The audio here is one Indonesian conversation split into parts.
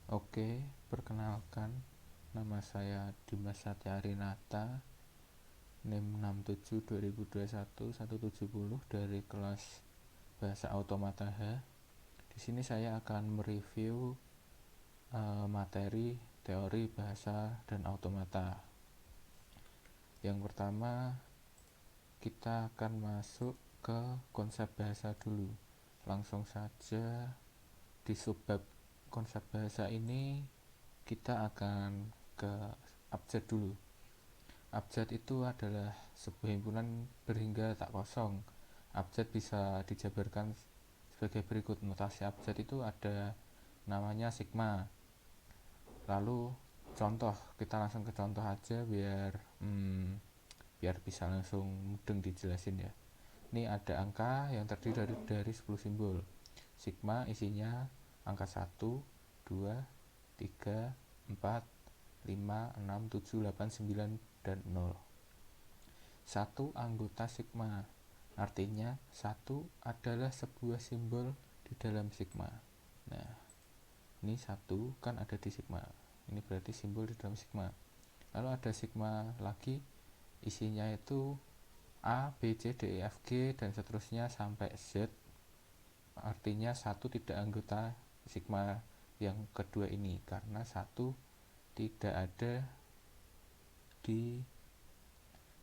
Oke, perkenalkan, nama saya Dimas Satyarinata, NIM 67 2021 170 dari kelas Bahasa Automata H. Di sini saya akan mereview materi teori bahasa dan automata. Yang pertama, kita akan masuk ke konsep bahasa dulu. Langsung saja di subbab konsep bahasa ini kita akan ke abjad dulu. Abjad itu adalah sebuah himpunan berhingga tak kosong. Abjad bisa dijabarkan sebagai berikut. Notasi abjad itu ada namanya sigma. Lalu contoh, kita langsung ke contoh aja biar bisa langsung mudeng dijelasin ya. Ini ada angka yang terdiri dari 10 simbol. Sigma isinya angka 1, 2, 3, 4, 5, 6, 7, 8, 9, dan 0. Satu anggota sigma, artinya satu adalah sebuah simbol di dalam sigma. Nah, ini satu kan ada di sigma, ini berarti simbol di dalam sigma. Lalu ada sigma lagi, isinya itu A, B, C, D, E, F, G, dan seterusnya sampai Z. Artinya satu tidak anggota sigma yang kedua ini, karena satu tidak ada di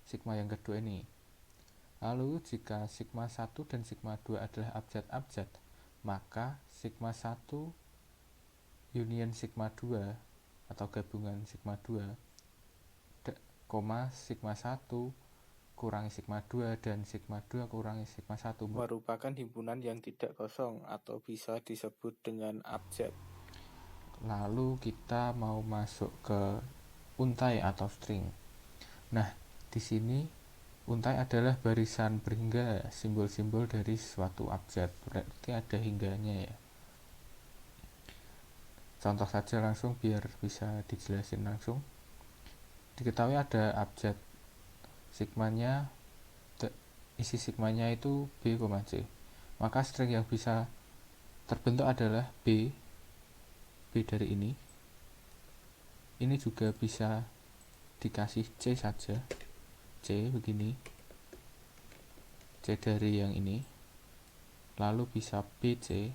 sigma yang kedua ini. Lalu jika sigma 1 dan sigma 2 adalah abjad-abjad, maka sigma 1 union sigma 2 atau gabungan sigma 2 sigma 1 kurangi sigma 2 dan sigma 2 kurangi sigma 1 merupakan himpunan yang tidak kosong atau bisa disebut dengan abjad. Lalu kita mau masuk ke untai atau string. Nah, di sini untai adalah barisan berhingga, simbol-simbol dari suatu abjad, berarti ada hingganya ya. Contoh saja langsung biar bisa dijelasin langsung. Diketahui ada abjad sigmanya, isi sigmanya itu B, C. Maka string yang bisa terbentuk adalah B dari ini. Ini juga bisa dikasih C saja, C begini, C dari yang ini. Lalu bisa BC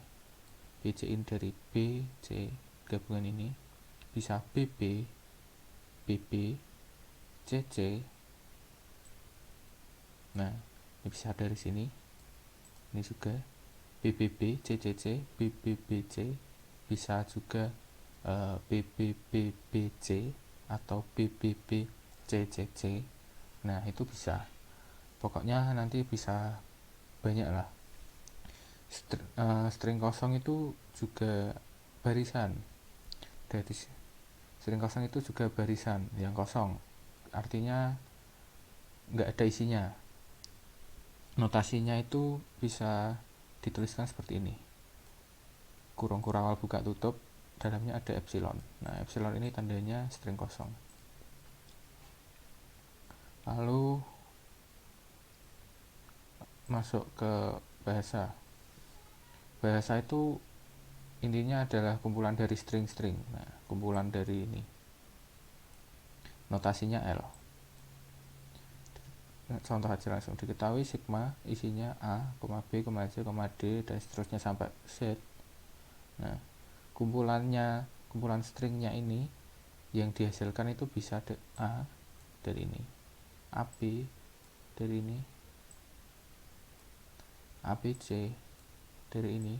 ini dari B, C gabungan ini. Bisa BB, CC. Nah, ini bisa dari sini. Ini juga BBB, CCC, BBBC. Bisa juga BBBBC atau BBBCCC. Nah, itu bisa. Pokoknya nanti bisa banyak lah. String kosong itu juga barisan. Dari string kosong itu juga barisan yang kosong. Artinya nggak ada isinya. Notasinya itu bisa dituliskan seperti ini. Kurung awal buka tutup, dalamnya ada epsilon. Nah, epsilon ini tandanya string kosong. Lalu masuk ke bahasa. Bahasa itu intinya adalah kumpulan dari string-string. Nah, kumpulan dari ini. Notasinya L. Contoh aja langsung, diketahui sigma isinya A, B, C, D, dan seterusnya sampai Z. Nah, kumpulan stringnya ini yang dihasilkan itu bisa A dari ini, AB dari ini, ABC dari ini,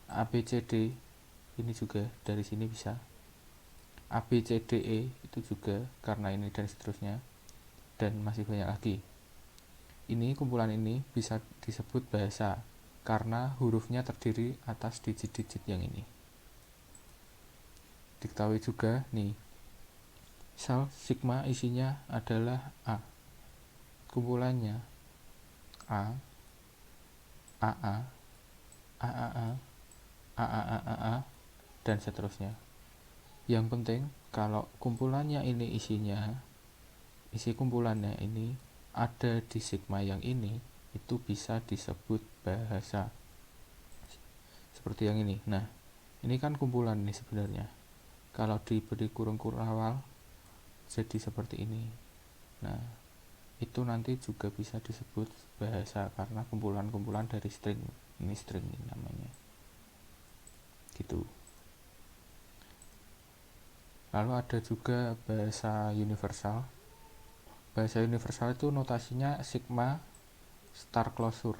ABCD ini juga dari sini bisa, ABCDE itu juga karena ini dan seterusnya, dan masih banyak lagi. Ini kumpulan ini bisa disebut bahasa karena hurufnya terdiri atas digit-digit yang ini. Diketahui juga nih, misal sigma isinya adalah A, kumpulannya A, AA, AAA, AAAA, dan seterusnya. Yang penting kalau kumpulannya ini isi kumpulannya ini ada di sigma yang ini, itu bisa disebut bahasa seperti yang ini. Nah, Ini kan kumpulan nih sebenarnya. Kalau diberi kurung-kurung awal jadi seperti ini. Nah, itu nanti juga bisa disebut bahasa karena kumpulan-kumpulan dari string. Ini string ini namanya. Gitu. Lalu ada juga bahasa universal. Bahasa universal itu notasinya sigma star closure.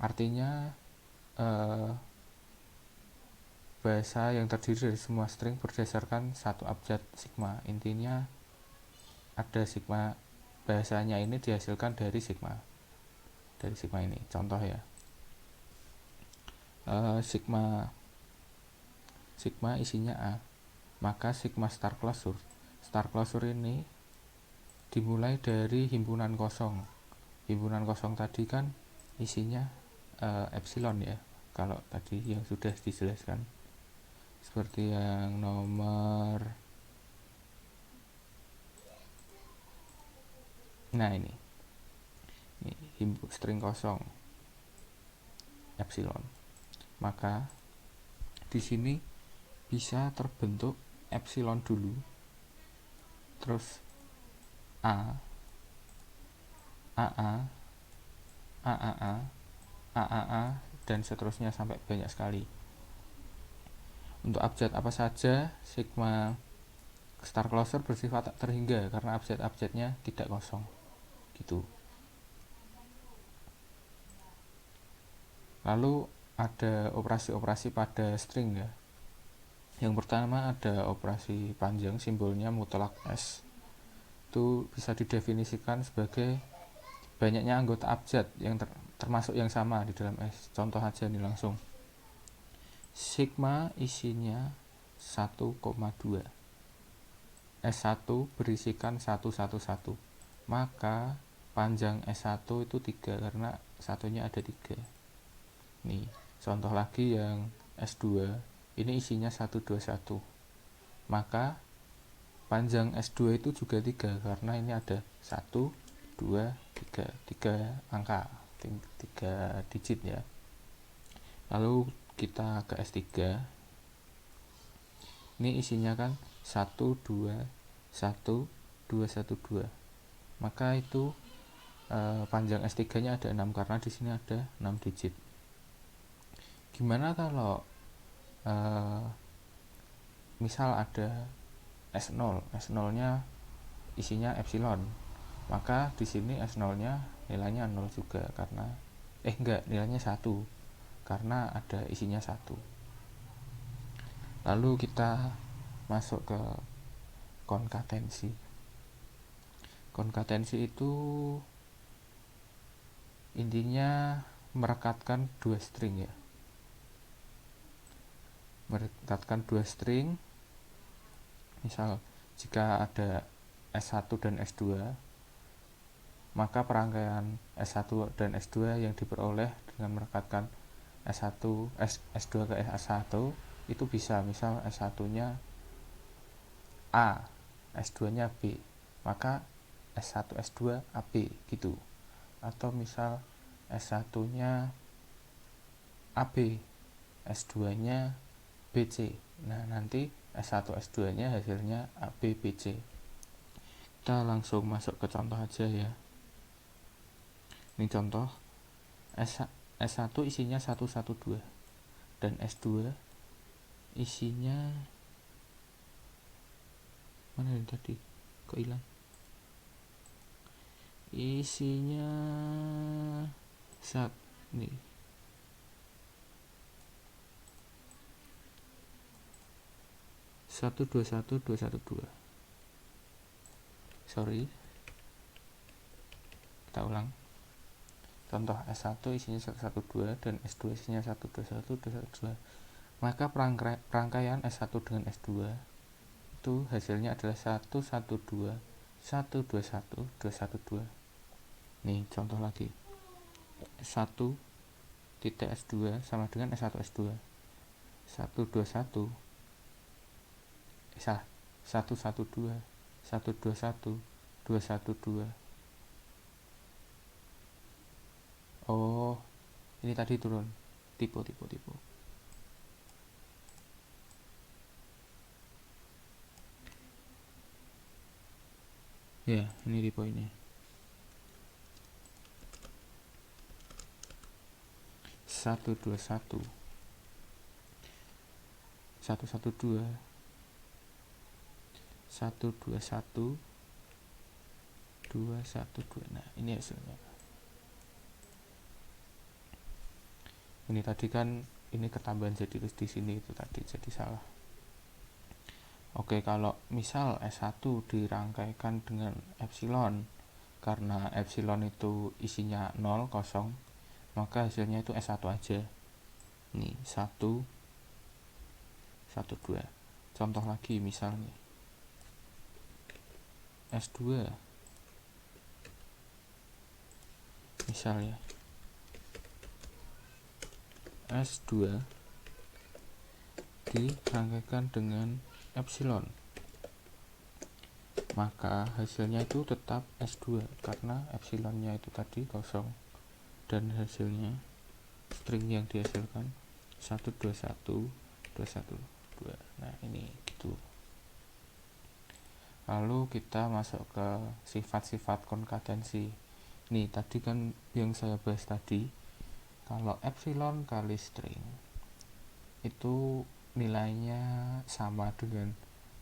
Artinya bahasa yang terdiri dari semua string berdasarkan satu abjad sigma. Intinya ada sigma, bahasanya ini dihasilkan dari sigma. Dari sigma ini, contoh ya. Sigma isinya A. Maka sigma star closure. Star closure ini dimulai dari himpunan kosong. Himpunan kosong tadi kan isinya epsilon ya. Kalau tadi yang sudah dijelaskan. Seperti yang nomor, nah ini string kosong epsilon. Maka di sini bisa terbentuk epsilon dulu, terus A, AA, AAA, AAA, dan seterusnya sampai banyak sekali. Untuk abjad apa saja, sigma star closure bersifat tak terhingga karena abjad-abjadnya tidak kosong. Gitu. Lalu ada operasi-operasi pada string ya. Yang pertama ada operasi panjang, simbolnya mutlak S. Itu bisa didefinisikan sebagai banyaknya anggota abjad yang termasuk yang sama di dalam S. Contoh aja nih langsung. Sigma isinya 1,2. S1 berisikan 111. Maka panjang S1 itu 3 karena satunya ada 3. Nih, contoh lagi yang S2. Ini isinya 121. Maka panjang S2 itu juga 3 karena ini ada 1, 2, 3. 3 angka, 3 digit ya. Lalu kita ke S3. Ini isinya kan 1, 2, 1, 2, 1, 2. Maka itu panjang S3-nya ada 6 karena di sini ada 6 digit. Gimana kalau misal ada S0, S0-nya isinya epsilon. Maka di sini S0-nya nilainya 0 juga karena nilainya 1 karena ada isinya 1. Lalu kita masuk ke konkatensi. Konkatensi itu intinya merekatkan dua string ya. Merekatkan dua string. Misal jika ada S1 dan S2, maka perangkaian S1 dan S2 yang diperoleh dengan merekatkan S2 ke S1 itu bisa, misal S1-nya A, S2-nya B, maka S1 S2 AB gitu. Atau misal S1-nya AB, S2-nya BC. Nah, nanti S1 S2-nya hasilnya AB BC. Kita langsung masuk ke contoh aja ya. Ini contoh S1 isinya 112 dan S2 isinya mana ini tadi? Kok hilang? Isinya nih 121212. Sorry, kita ulang. Contoh S1 isinya 112 dan S2 isinya 121212. Maka perangkaian S1 dengan S2 itu hasilnya adalah 112 121 212. Nih contoh lagi. 1 titik S2 sama dengan S1 S2. 121 salah 112 121 212. Oh, ini tadi turun. Tipe. Ya, ini di poinnya. 121 112 121 212. Nah, ini hasilnya. Ini tadi kan ini ketambahan jadi di sini, itu tadi jadi salah. Oke, kalau misal S1 dirangkaikan dengan epsilon, karena epsilon itu isinya 0, kosong, maka hasilnya itu S1 aja. Nih, 1 1 2. Contoh lagi misal nih. S2. Misal ya. S2 dirangkaikan dengan epsilon, maka hasilnya itu tetap S2 karena epsilonnya itu tadi kosong, dan hasilnya string yang dihasilkan 121 212. Nah, ini gitu. Lalu kita masuk ke sifat-sifat konkatensi. Nih, tadi kan yang saya bahas tadi, kalau epsilon kali string itu nilainya sama dengan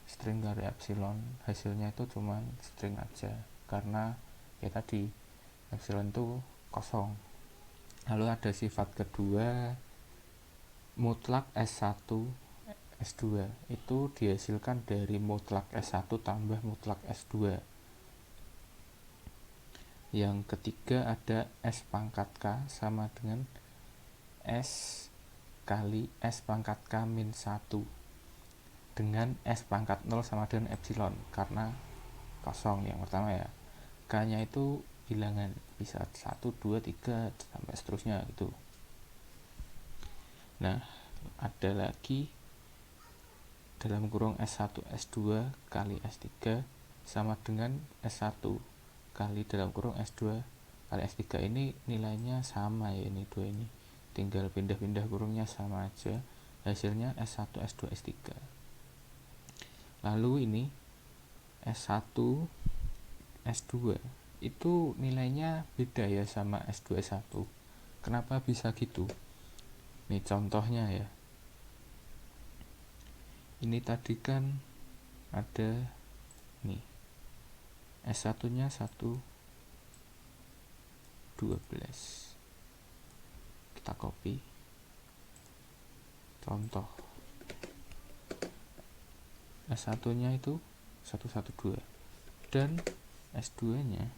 string dari epsilon, hasilnya itu cuma string aja karena ya tadi epsilon itu kosong. Lalu ada sifat kedua, mutlak S1 S2 itu dihasilkan dari mutlak S1 tambah mutlak S2. Yang ketiga ada S pangkat K sama dengan S kali S pangkat K min 1 dengan S pangkat 0 sama dengan epsilon karena kosong yang pertama ya. K nya itu bilangan, bisa 1, 2, 3 sampai seterusnya gitu. Nah, ada lagi dalam kurung S1 S2 kali S3 sama dengan S1 kali dalam kurung S2 kali S3. Ini nilainya sama ya, ini dua ini tinggal pindah-pindah kurungnya sama aja, hasilnya S1 S2 S3. Lalu ini S1 S2 itu nilainya beda ya sama S2 S1. Kenapa bisa gitu? Ini contohnya ya. Ini tadi kan ada nih S1 nya 1 12. Kita copy. Contoh S1 nya itu 112 dan S2 nya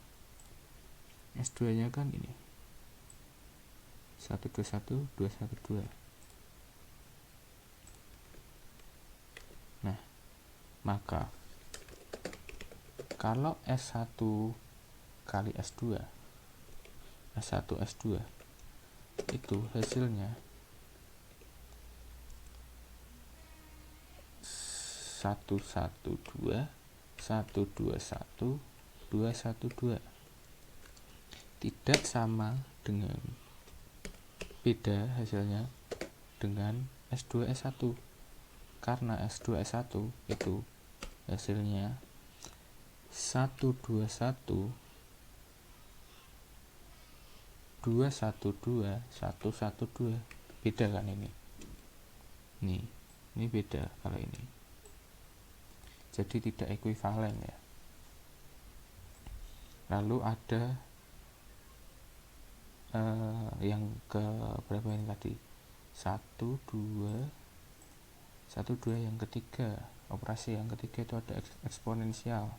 kan ini 121 212. Nah, maka kalau S1 kali S2 S1 S2 itu hasilnya 112 121 212, tidak sama dengan, beda hasilnya dengan S2 S1 karena S2 S1 itu hasilnya 121 212 112. Beda kan ini. Ini beda kalau ini. Jadi tidak ekuivalen ya. Lalu ada yang ke berapa ini tadi? 1 2 yang ketiga, operasi yang ketiga itu ada eksponensial.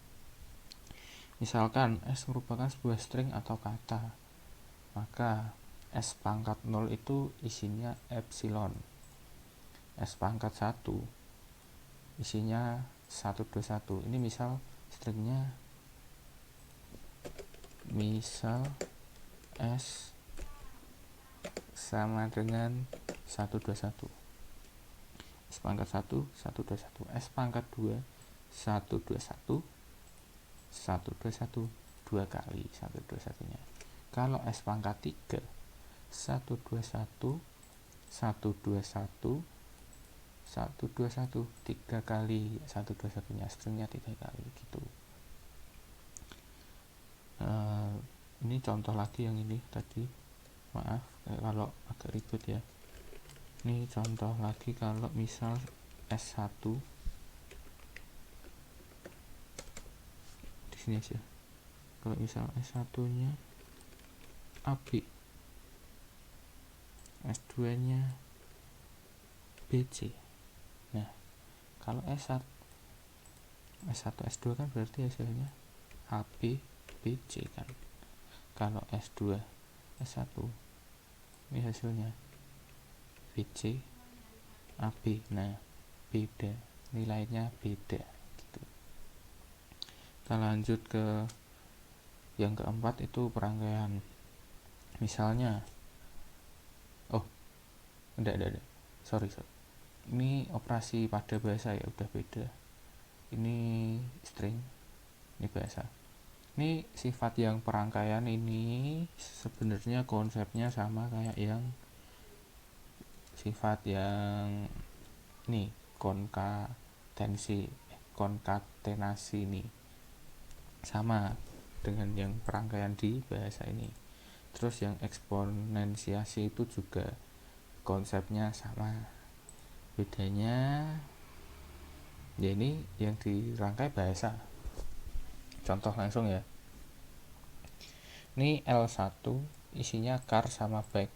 Misalkan S merupakan sebuah string atau kata, maka S pangkat 0 itu isinya epsilon. S pangkat 1 isinya 121. Ini misal stringnya S sama dengan 121. S pangkat 1 121, S pangkat 2 121 121 2 kali 121 nya. Kalau S pangkat 3 121 121 121 3 kali 121 nya, stringnya 3 kali gitu. Ini contoh lagi yang ini tadi, maaf kalau agak ribet ya. Ini contoh lagi kalau misal S1 di sini aja. Kalau misal S1 nya AB, S2 nya BC. Nah kalau S1 S2 kan berarti hasilnya AB BC kan. Kalau S2 S1 ini hasilnya BC AB. Nah beda, nilainya beda gitu. Kita lanjut ke yang keempat, itu perangkaian. Misalnya enggak, sorry, ini operasi pada bahasa ya, udah beda. Ini string, ini bahasa. Ini sifat yang perangkaian ini sebenarnya konsepnya sama kayak yang sifat yang ini konkatenasi ini, sama dengan yang perangkaian di bahasa ini. Terus yang eksponensiasi itu juga konsepnya sama. Bedanya ya ini yang dirangkai bahasa. Contoh langsung ya. Ini L1 isinya car sama bike,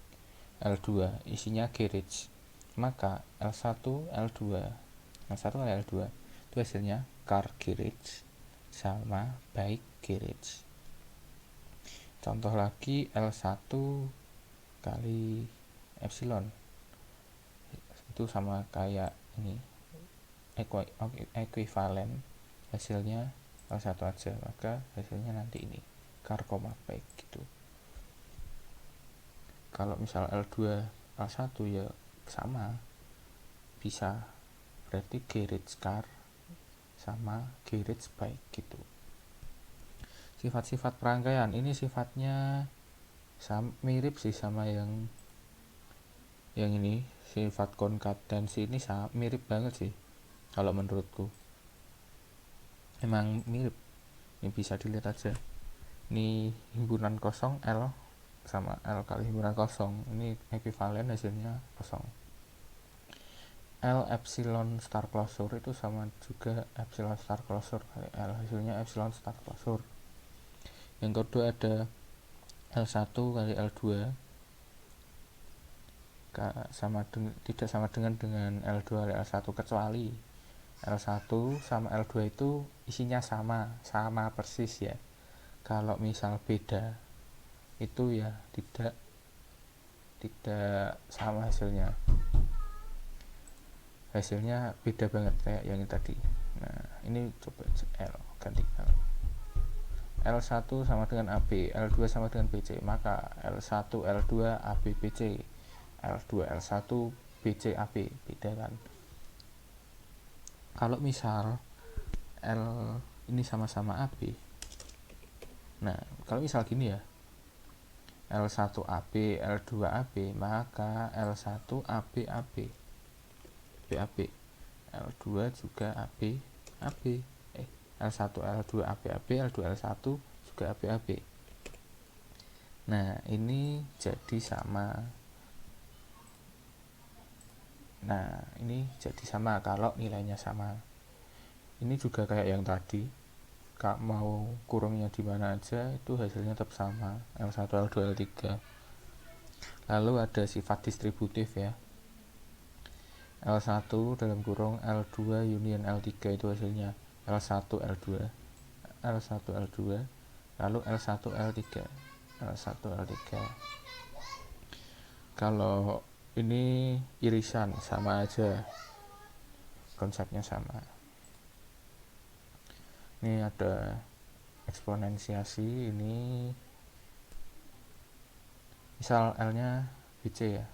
L2 isinya garage. Maka L1 kali L2 itu hasilnya car garage sama bike garage. Contoh lagi, L1 kali epsilon itu sama kayak ini, ekuivalen, hasilnya L1 aja, maka hasilnya nanti ini car, bike gitu. Kalau misal L2 L1 ya sama, bisa berarti garage car sama garage bike gitu. Sifat-sifat perangkaian ini sifatnya mirip sih sama yang ini. Sifat konkatensi ini mirip banget sih kalau menurutku, emang mirip. Ini bisa dilihat aja, ini himpunan kosong L sama L kali himpunan kosong, ini ekuivalen, hasilnya kosong. L epsilon star closure itu sama juga epsilon star closure kali L, hasilnya epsilon star closure. Yang kedua ada L1 kali L2 tidak sama dengan L2 kali L1, kecuali L1 sama L2 itu isinya sama persis ya. Kalau misal beda itu ya tidak sama hasilnya beda banget kayak yang ini tadi. Nah ini coba L ganti L1 sama dengan AB, L2 sama dengan BC, maka L1 L2 AB BC, L2 L1 BC AB, beda kan. Kalau misal L ini sama-sama AB, nah kalau misal gini ya, L1 AB L2 AB, maka L1 AB AB BAB, L2 juga AB AB, L1 L2 AB AB, L2 L1 juga AB AB. Nah ini jadi sama. Kalau nilainya sama. Ini juga kayak yang tadi, mau kurungnya di mana aja itu hasilnya tetap sama, L1 L2 L3. Lalu ada sifat distributif ya, L1 dalam kurung L2 union L3 itu hasilnya L1 L2 L1 L2, lalu L1 L3 L1 L3. Kalau ini irisan, sama aja, konsepnya sama. Ini ada eksponensiasi, ini misal L nya BC ya,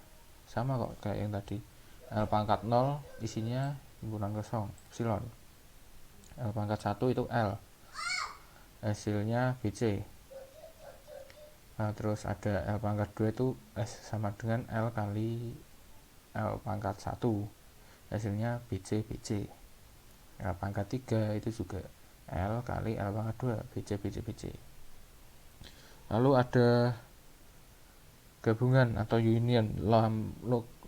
sama kok kayak yang tadi, L pangkat 0 isinya himpunan kosong epsilon, L pangkat 1 itu L, hasilnya BC. Nah, terus ada L pangkat 2 itu sama dengan L kali L pangkat 1, hasilnya BC BC. L pangkat 3 itu juga L kali L pangkat 2, BC BC BC. Lalu ada gabungan atau union,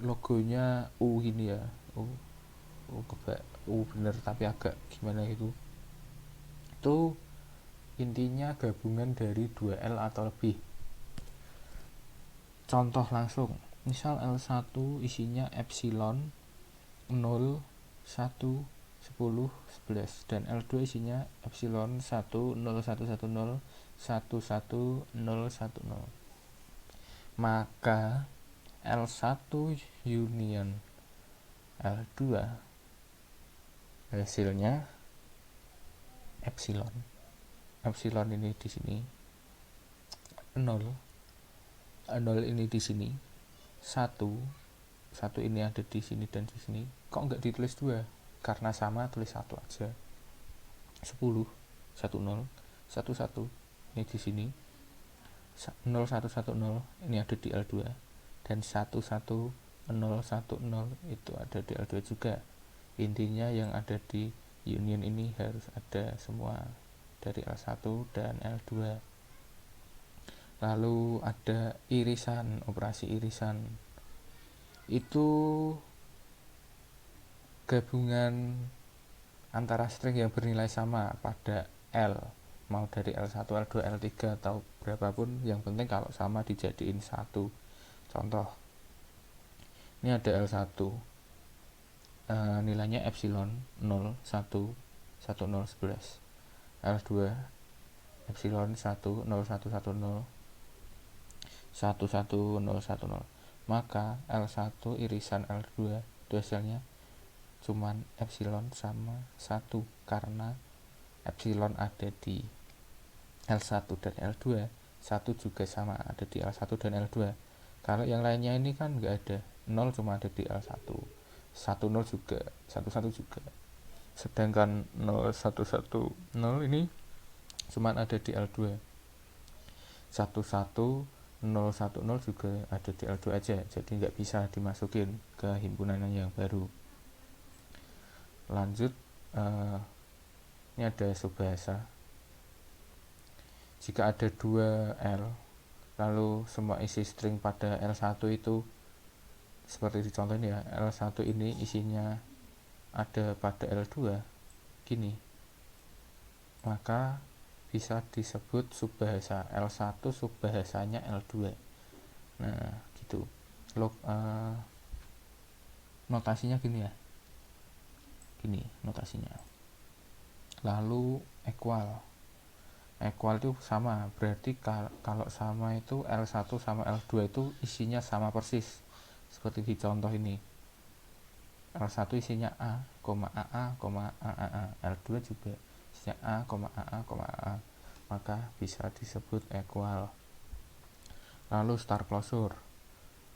logonya U ini ya, U bener tapi agak gimana gitu. Itu intinya gabungan dari 2L atau lebih. Contoh langsung, misal L1 isinya epsilon 0, 1, 10, 11, dan L2 isinya epsilon 1, 0, 1, 1, 0, 1, 1, 0, 1, 0. Maka L1 union L2 hasilnya epsilon. Epsilon ini di sini 0, 0 ini di sini 1 ini ada di sini dan di sini. Kok nggak ditulis 2? Karena sama, tulis 1 aja. 10, 1, 0, 1, 1 ini di sini, 0, 1, 1, 0 ini ada di L2, dan 1, 1, 0, 1, 0 itu ada di L2 juga. Intinya yang ada di union ini harus ada semua dari L1 dan L2. Lalu ada irisan, operasi irisan. Itu gabungan antara string yang bernilai sama pada L, mau dari L1, L2, L3 atau berapapun, yang penting kalau sama dijadiin satu. Contoh, ini ada L1, nilainya epsilon 0, 1, 1, 0, 11. L2 epsilon 1, 0, 1, 1, 0, 1, 1, 0, 1, 0. Maka L1 irisan L2 itu hasilnya cuman epsilon sama 1, karena epsilon ada di L1 dan L2, 1 juga sama ada di L1 dan L2. Kalau yang lainnya ini kan nggak ada, 0 cuma ada di L1, 1, 0 juga, 1, 1 juga. Sedangkan 0, 1, 1, 0 ini cuma ada di L2. 1, 1, 0, 1, 0 juga ada di L2 aja, jadi nggak bisa dimasukin ke himpunan yang baru. Lanjut, ini ada subbahasa. Jika ada 2 L, lalu semua isi string pada L1 itu seperti di contoh ini ya, L1 ini isinya ada pada L2 gini, maka bisa disebut subbahasa L1 subbahasanya L2. Nah gitu. Notasinya gini ya, gini notasinya. Lalu equal itu sama, berarti kalau sama itu L1 sama L2 itu isinya sama persis seperti di contoh ini. L1 isinya A, AA, AAA. L2 juga isinya A, AA, AA. Maka bisa disebut equal. Lalu star closure.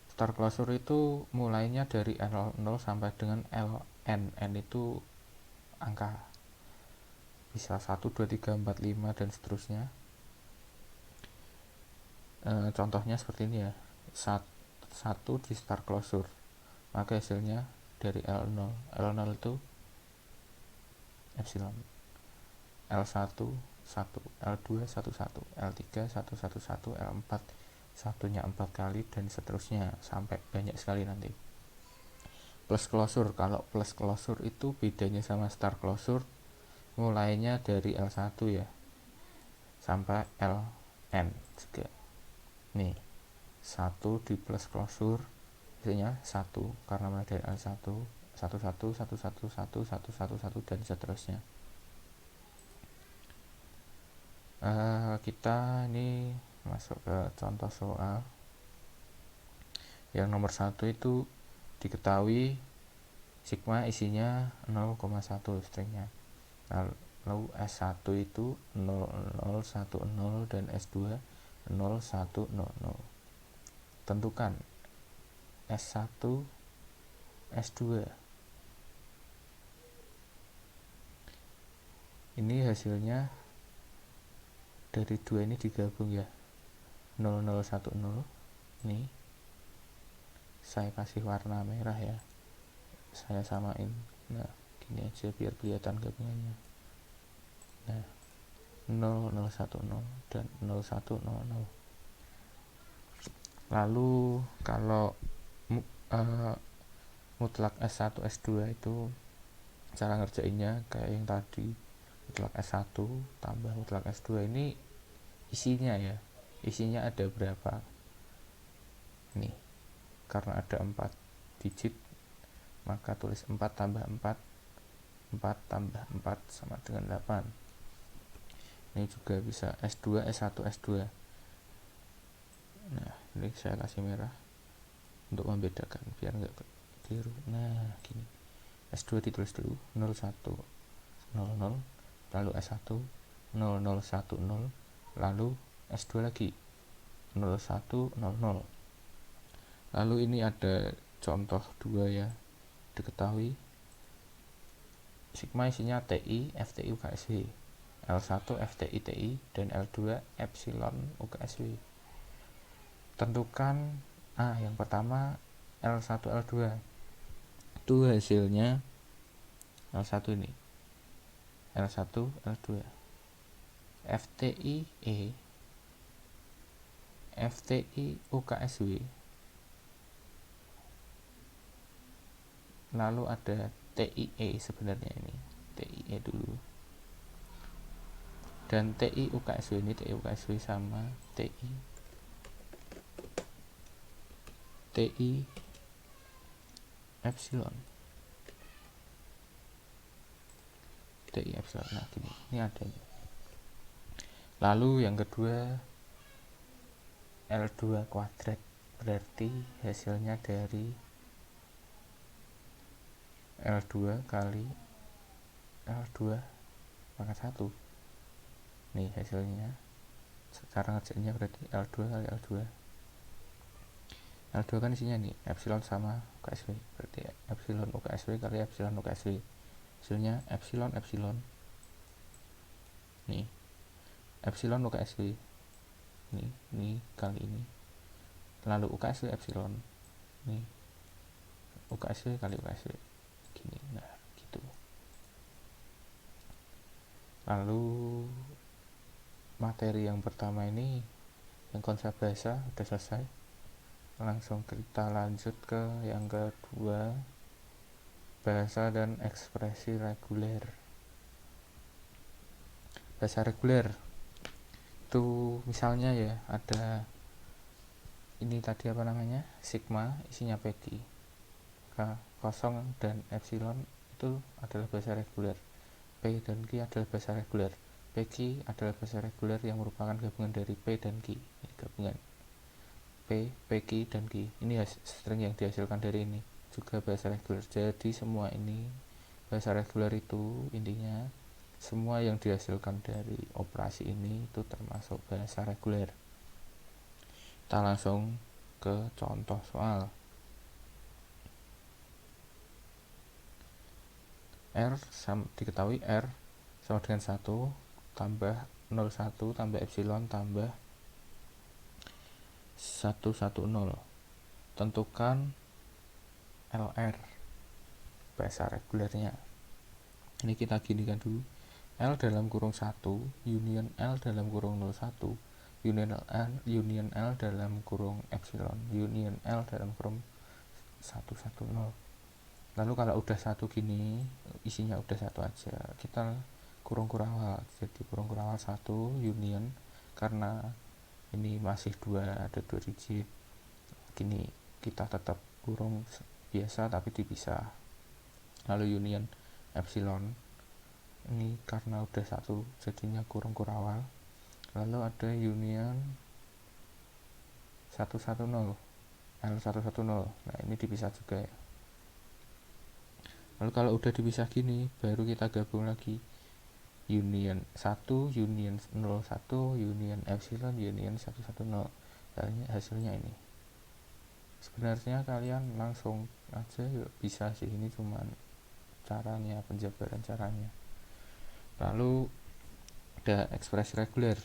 Star closure itu mulainya dari L0 sampai dengan Ln. N itu angka, bisa 1, 2, 3, 4, 5 dan seterusnya. Contohnya seperti ini ya, 1 di star closure, maka hasilnya dari L0 itu epsilon, L1 1, L2 1, 1, L3 1, 1, 1, L4 satunya 4 kali dan seterusnya sampai banyak sekali nanti. Plus closure, kalau plus closure itu bedanya sama star closure, mulainya dari L1 ya sampai Ln juga. Nih 1 di plus closure hasilnya 1 karena mulai dari L1, 1, 1, 1, 1, 1, 1, 1, 1 dan seterusnya. Kita ini masuk ke contoh soal yang nomor 1. Itu diketahui sigma isinya 0,1 stringnya. Lalu S1 itu 0010 dan S2 0100. Tentukan S1, S2. Ini hasilnya dari 2 ini digabung ya, 0010. Nih saya kasih warna merah ya, saya samain. Nah gini aja biar kelihatan gabungannya. Nah 0010 dan 0100. Lalu kalau mutlak S1 S2 itu cara ngerjainnya kayak yang tadi, mutlak S1 tambah mutlak S2. Ini isinya ya, isinya ada berapa nih, karena ada 4 digit maka tulis 4 tambah 4, 4 tambah 4 sama dengan 8. Ini juga bisa S2 S1 S2. Nah ini saya kasih merah untuk membedakan biar nggak keliru. Nah gini, S2 ditulis dulu 0100, lalu S1 0010, lalu S2 lagi 0100. Lalu ini ada contoh 2 ya, diketahui sigma isinya TI, FTI, UKSW, L1 FTI TI, dan L2 epsilon UKSW. Tentukan yang pertama L1 L2 itu hasilnya L1 ini, L1 L2, FTI E, FTI UKSW, lalu ada TIE sebenarnya ini, TIE dulu, dan TI UKSW ini, TI UKSW sama TI epsilon, TI epsilon. Nah gini, ini ada ini. Lalu yang kedua L2 kuadrat, berarti hasilnya dari L2 kali L2 pangkat 1. Nih hasilnya, cara ngerjainnya berarti L2 kali L2. L2 kan isinya nih epsilon sama UKSW, berarti epsilon UKSW kali epsilon UKSW, hasilnya epsilon epsilon. Nih epsilon UKSW ini kali ini, lalu UKSW epsilon, nih UKSW kali UKSW gini. Nah gitu. Lalu materi yang pertama ini, yang konsep bahasa udah selesai. Langsung kita lanjut ke yang kedua, bahasa dan ekspresi reguler. Bahasa reguler itu misalnya ya, ada ini tadi apa namanya, sigma isinya PQ, K0 dan epsilon itu adalah bahasa reguler, P dan Q adalah bahasa reguler. PQ adalah bahasa reguler yang merupakan gabungan dari P dan Q. Ini gabungan P, PQ, dan Q. Ini string yang dihasilkan dari ini juga bahasa reguler. Jadi semua ini bahasa reguler itu intinya semua yang dihasilkan dari operasi ini itu termasuk bahasa reguler. Kita langsung ke contoh soal. Diketahui R sama dengan 1 tambah 01 tambah epsilon tambah 110. Tentukan LR, bahasa regulernya. Ini kita ginikan dulu, L dalam kurung 1 union L dalam kurung 01 union L dalam kurung epsilon union L dalam kurung 110. Lalu kalau udah satu gini, isinya udah satu aja, kita kurung kurawal. Jadi kurung kurawal 1 union, karena ini masih ada 2 digit gini, kita tetap kurung biasa tapi dipisah. Lalu union epsilon, ini karena udah 1 jadinya kurung kurawal. Lalu ada union 110 L110. Nah ini dipisah juga ya. Lalu kalau udah dipisah gini, baru kita gabung lagi, union 1 union 01 union epsilon union 110. Hasilnya ini. Sebenarnya kalian langsung aja bisa sih, ini cuman caranya, penjabaran caranya. Lalu ada ekspresi reguler.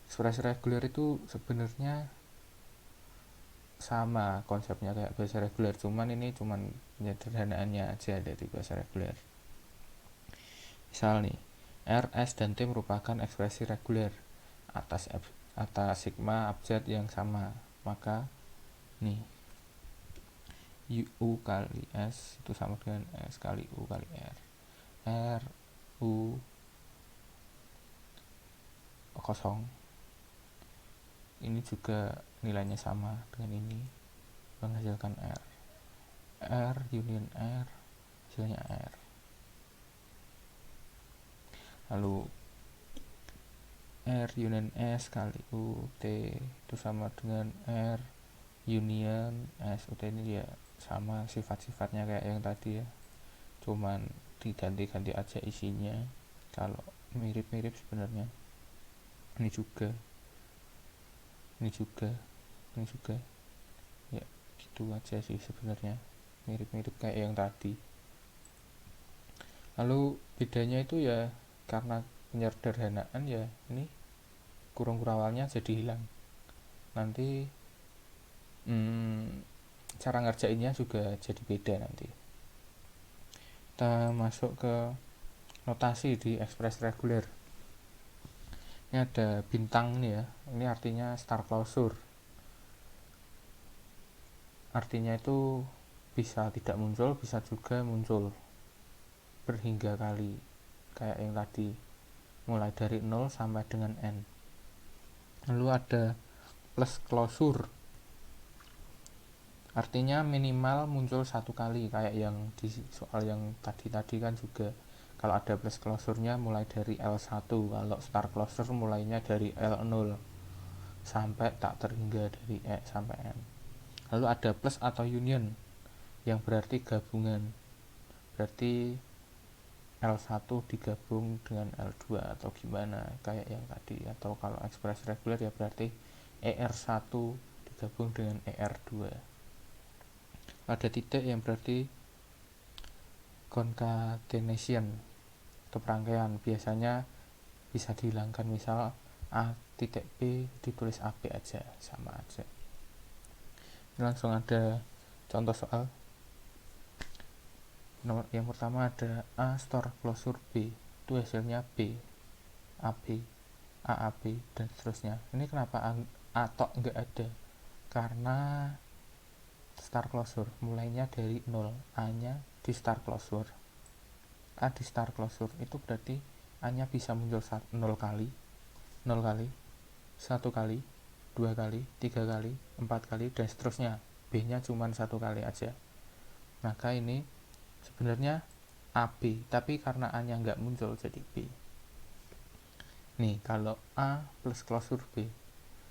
Ekspresi reguler itu sebenarnya sama konsepnya kayak bahasa reguler, cuman ini penyederhanaannya aja dari bahasa reguler. Misal nih, R, S, dan T merupakan ekspresi reguler atas sigma abjad yang sama. Maka nih U kali S itu sama dengan S kali U kali R. R U kosong ini juga nilainya sama dengan ini, menghasilkan R. R union R hasilnya R. Lalu R union S kali U T itu sama dengan R union S U T. Ini ya sama sifat-sifatnya kayak yang tadi ya, cuman diganti-ganti aja isinya. Kalau mirip-mirip sebenarnya, ini juga ya gitu aja sih sebenarnya, mirip-mirip kayak yang tadi. Lalu bedanya itu ya karena penyederhanaan ya, ini kurung kurawalnya jadi hilang. Nanti cara ngerjainnya juga jadi beda nanti. Kita masuk ke notasi di ekspres reguler. Ini ada bintang nih ya, ini artinya star closure. Artinya itu bisa tidak muncul, bisa juga muncul berhingga kali kayak yang tadi, mulai dari 0 sampai dengan n. Lalu ada plus closure, artinya minimal muncul satu kali kayak yang di soal yang tadi kan juga. Kalau ada plus closure-nya mulai dari L1, kalau star closure mulainya dari L0 sampai tak terhingga dari E sampai N. Lalu ada plus atau union yang berarti gabungan, berarti L1 digabung dengan L2 atau gimana kayak yang tadi. Atau kalau ekspres reguler ya berarti ER1 digabung dengan ER2. Ada titik yang berarti concatenation atau perangkaian, biasanya bisa dihilangkan, misal A titik B ditulis AB aja, sama aja. Ini langsung ada contoh soal. Nomor yang pertama ada A store closure B, itu hasilnya B AB AAB dan seterusnya. Ini kenapa A tok enggak ada? Karena star closure mulainya dari 0, A nya di star closure. A di star closure itu berarti A nya bisa muncul 0 kali, 1 kali, 2 kali, 3 kali, 4 kali, dan seterusnya. B nya cuma 1 kali aja. Maka ini sebenarnya AB, tapi karena A nya nggak muncul jadi B. Nih kalau A plus closure B,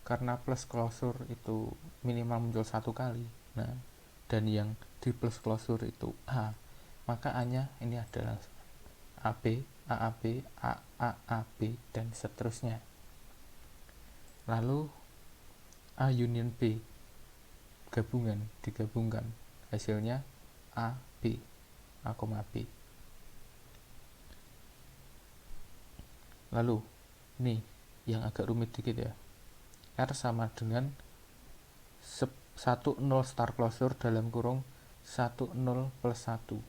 karena plus closure itu minimal muncul 1 kali, nah dan yang di plus closure itu A, maka A nya ini adalah AB, AAB, AAB, dan seterusnya. Lalu A union B, digabungkan, hasilnya AB, A, B. Lalu nih yang agak rumit dikit ya, R sama dengan 10 star closure dalam kurung 10 plus 1.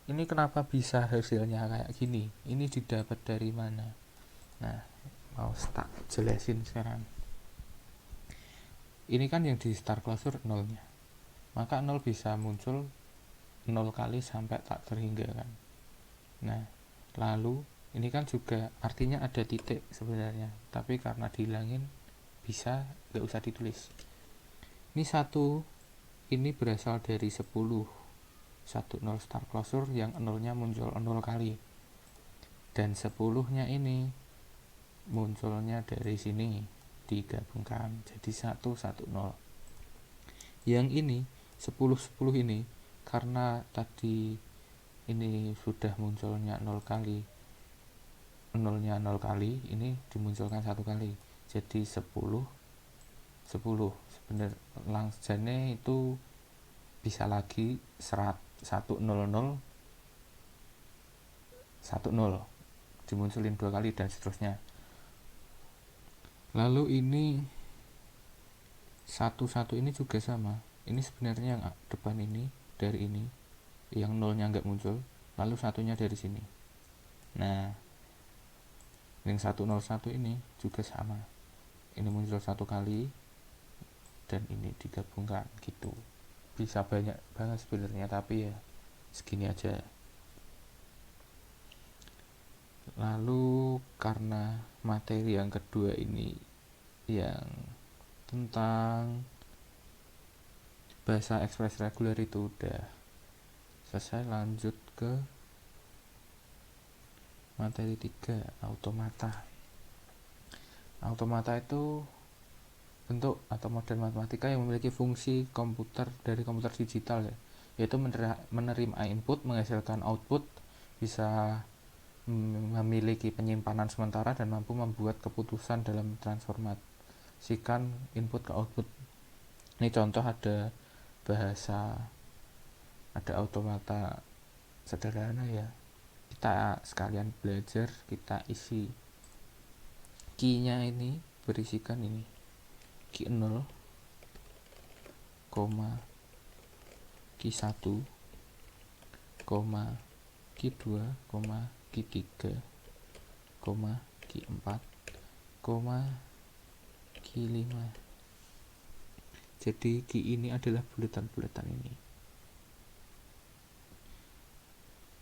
Ini kenapa bisa hasilnya kayak gini? Ini didapat dari mana? Nah, mau tak jelasin sekarang. Ini kan yang di star closure 0-nya. Maka 0 bisa muncul 0 kali sampai tak terhingga kan. Nah, lalu ini kan juga artinya ada titik sebenarnya, tapi karena dihilangin bisa nggak usah ditulis. Ini 1, ini berasal dari 10 star closure yang 0-nya muncul 0 kali, dan 10-nya ini munculnya dari sini digabungkan jadi 110. Yang ini 10 ini karena tadi ini sudah munculnya 0 kali, 0-nya 0 kali, ini dimunculkan 1 kali jadi 10 sebenarnya langsungnya itu bisa lagi 100 10 dimunculin 2 kali dan seterusnya. Lalu ini 11 ini juga sama, ini sebenarnya yang depan ini dari ini, yang 0-nya nggak muncul, lalu 1-nya dari sini. Nah Yang 101 ini juga sama, ini muncul satu kali dan ini digabungkan gitu. Bisa banyak banget sebenarnya, tapi ya segini aja. Lalu karena materi yang kedua ini yang tentang bahasa ekspres reguler itu udah selesai, lanjut ke materi 3, automata. Automata itu bentuk atau model matematika yang memiliki fungsi komputer dari komputer digital ya, yaitu menerima input, menghasilkan output, bisa memiliki penyimpanan sementara dan mampu membuat keputusan dalam transformasikan input ke output. Ini contoh ada automata sederhana ya, kita sekalian belajar, kita isi key-nya ini, berisikan ini key 0, key 1, key 2, key 3, key 4, key 5. Jadi key ini adalah buletan-buletan ini.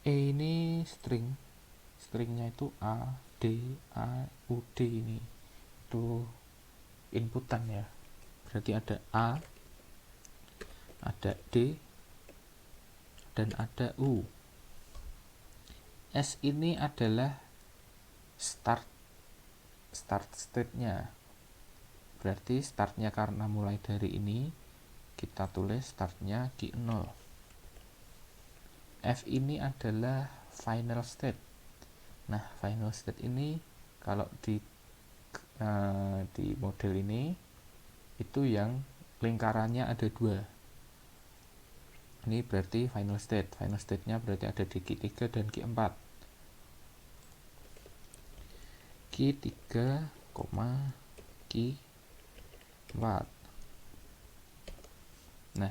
Ini stringnya itu A, D, A, U, D, ini itu inputan ya, berarti ada A, ada D, dan ada U. S ini adalah start state-nya, berarti startnya karena mulai dari ini, kita tulis startnya key 0. F ini adalah final state. Nah, final state ini kalau di model ini itu yang lingkarannya ada 2. Ini berarti final state-nya berarti ada di key 3 dan key 4. Key 3, key 4. Nah,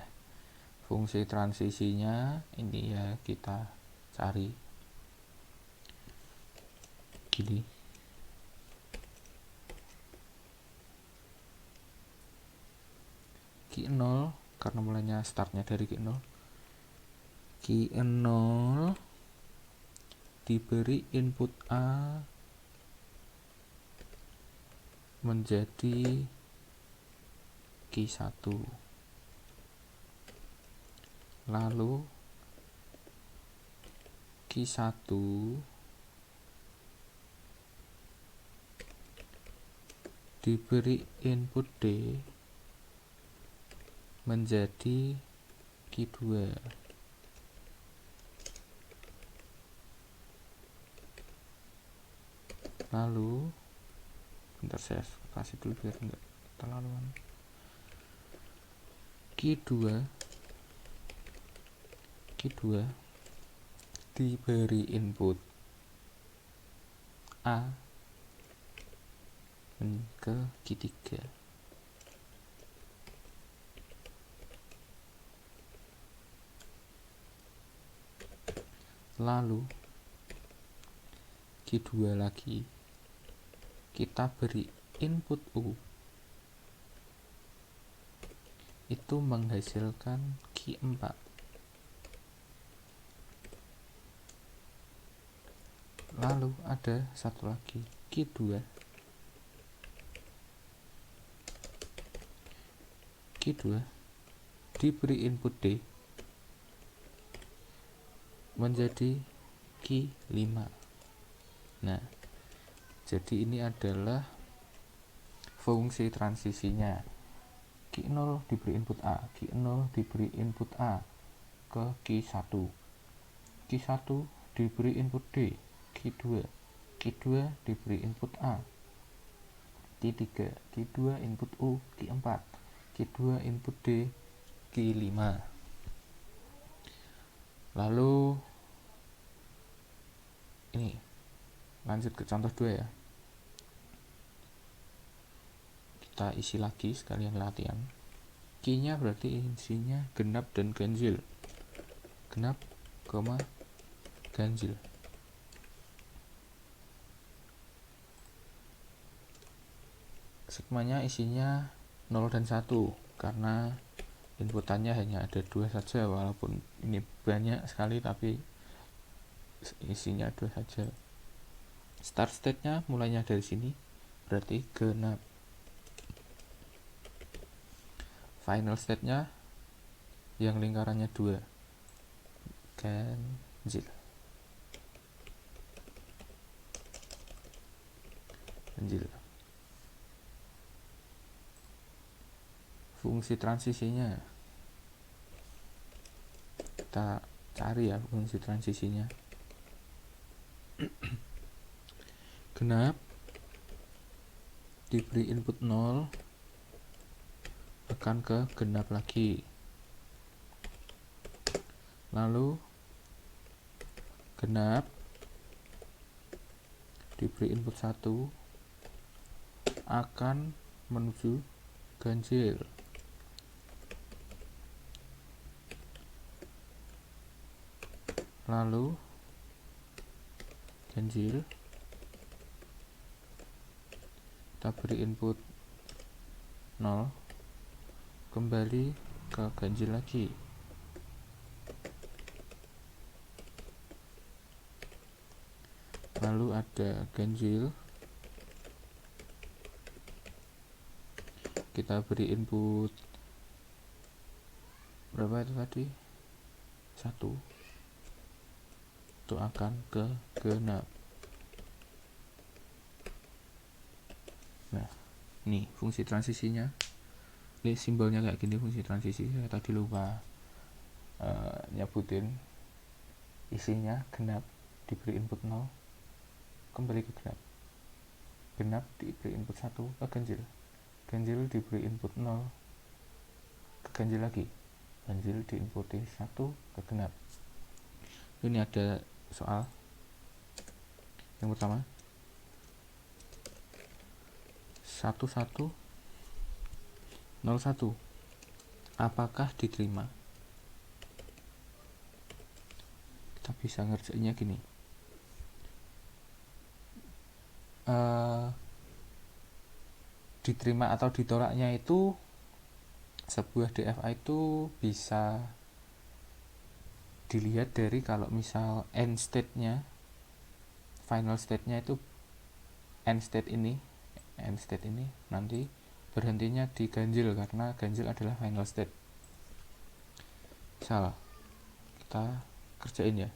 fungsi transisinya ini ya kita cari gini. Key 0 karena mulainya startnya dari key 0. Key 0 diberi input A menjadi key 1. Lalu key 1 diberi input D menjadi key 2. Lalu bentar, saya kasih dulu biar enggak terlalu key 2 diberi input A ke key 3. Lalu key 2 lagi kita beri input U, itu menghasilkan key 4. Lalu ada satu lagi key 2 diberi input D menjadi key 5. Nah, jadi ini adalah fungsi transisinya. Key 0 diberi input A, key 0 diberi input A ke key 1. Key 1 diberi input D, key 2 diberi input A, key 3, key 2 input U, key 4, key 2 input D, key 5. Lalu ini lanjut ke contoh 2 ya, kita isi lagi sekalian latihan. Key-nya berarti isinya genap dan ganjil. Genap, ganjil. sigmanya isinya 0 dan 1 karena inputannya hanya ada 2 saja, walaupun ini banyak sekali tapi isinya 2 saja. Start state-nya mulainya dari sini, berarti genap. Final state-nya yang lingkarannya 2, ganjil. Fungsi transisinya kita cari ya, fungsi transisinya. Genap diberi input 0 akan ke genap lagi, lalu genap diberi input 1 akan menuju ganjil. Lalu ganjil kita beri input 0 kembali ke ganjil lagi. Lalu ada ganjil, kita beri input berapa itu tadi, 1, itu akan ke genap. Nah, ini fungsi transisinya. Ini simbolnya kayak gini, fungsi transisi. Saya tadi lupa nyebutin isinya. Genap diberi input 0 kembali ke genap. Genap diberi input 1 ke ganjil. Ganjil diberi input 0 ke ganjil lagi. Ganjil diinputi 1 ke genap. Ini ada soal yang pertama, 1101 apakah diterima? Kita bisa ngerjainnya gini, diterima atau ditolaknya itu sebuah DFA itu bisa dilihat dari kalau misal end state-nya, final state-nya itu end state ini nanti berhentinya di ganjil karena ganjil adalah final state. Misal kita kerjain ya,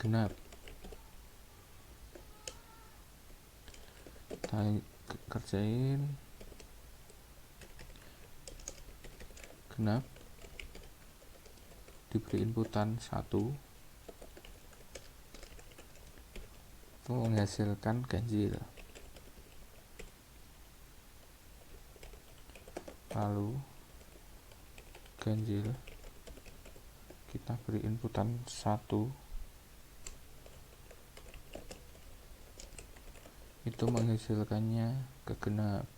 genap, kita kerjain genap diberi inputan 1 itu menghasilkan ganjil. Lalu ganjil kita beri inputan 1 itu menghasilkannya ke genap.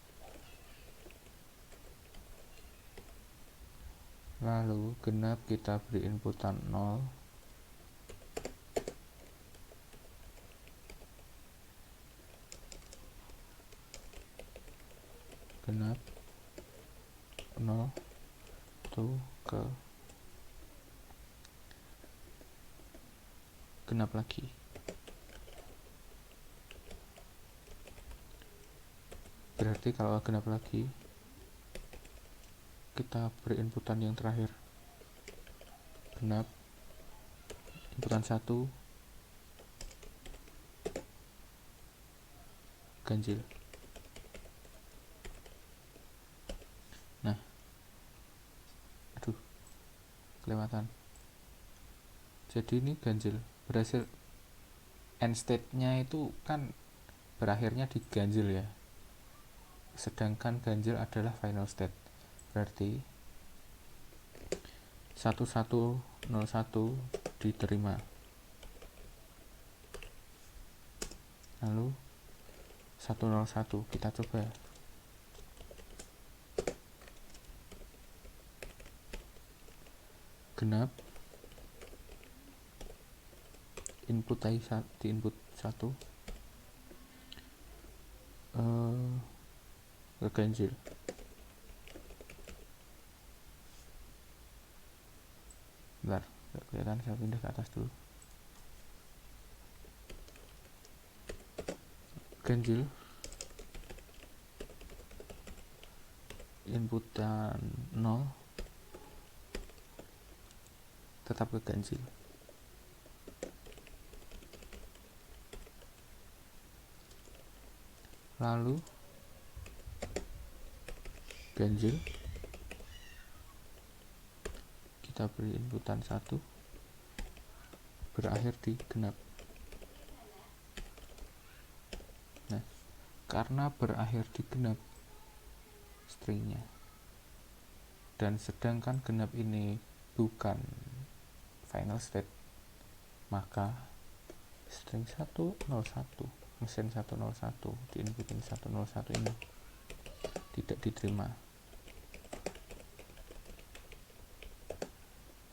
Lalu genap kita beri inputan 0 genap 0 itu ke genap lagi. Berarti kalau genap lagi kita beri inputan yang terakhir, genap inputan 1 ganjil. Nah, aduh kelewatan, jadi ini ganjil berhasil, end state nya itu kan berakhirnya di ganjil ya, sedangkan ganjil adalah final state. Berarti 1101 diterima. Lalu 101 kita coba. Genap input tadi di input 1 satu keganjil. Bentar, nggak kelihatan, saya pindah ke atas dulu. Ganjil, inputan 0, tetap keganjil. Lalu ganjil, kita beri inputan 1, berakhir di genap. Nah, karena berakhir di genap stringnya, dan sedangkan genap ini bukan final state, maka string 101, mesin 101 diinputin 101 ini tidak diterima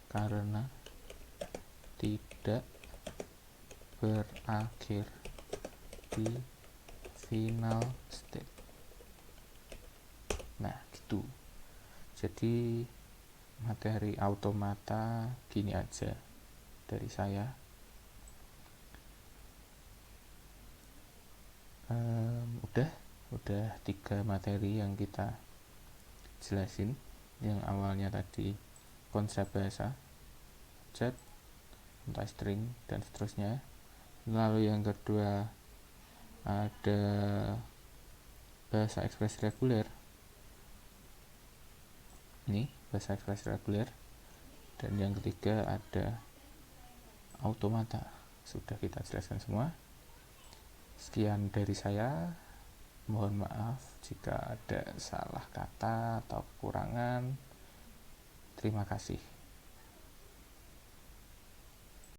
karena tidak berakhir di final state. Nah, gitu. Jadi materi automata gini aja dari saya. Udah 3 materi yang kita jelasin. Yang awalnya tadi konsep bahasa, objek, entah string, dan seterusnya. Lalu yang kedua ada bahasa ekspresi reguler. Ini bahasa ekspresi reguler. Dan yang ketiga ada automata. Sudah kita jelaskan semua. Sekian dari saya. Mohon maaf jika ada salah kata atau kekurangan. Terima kasih.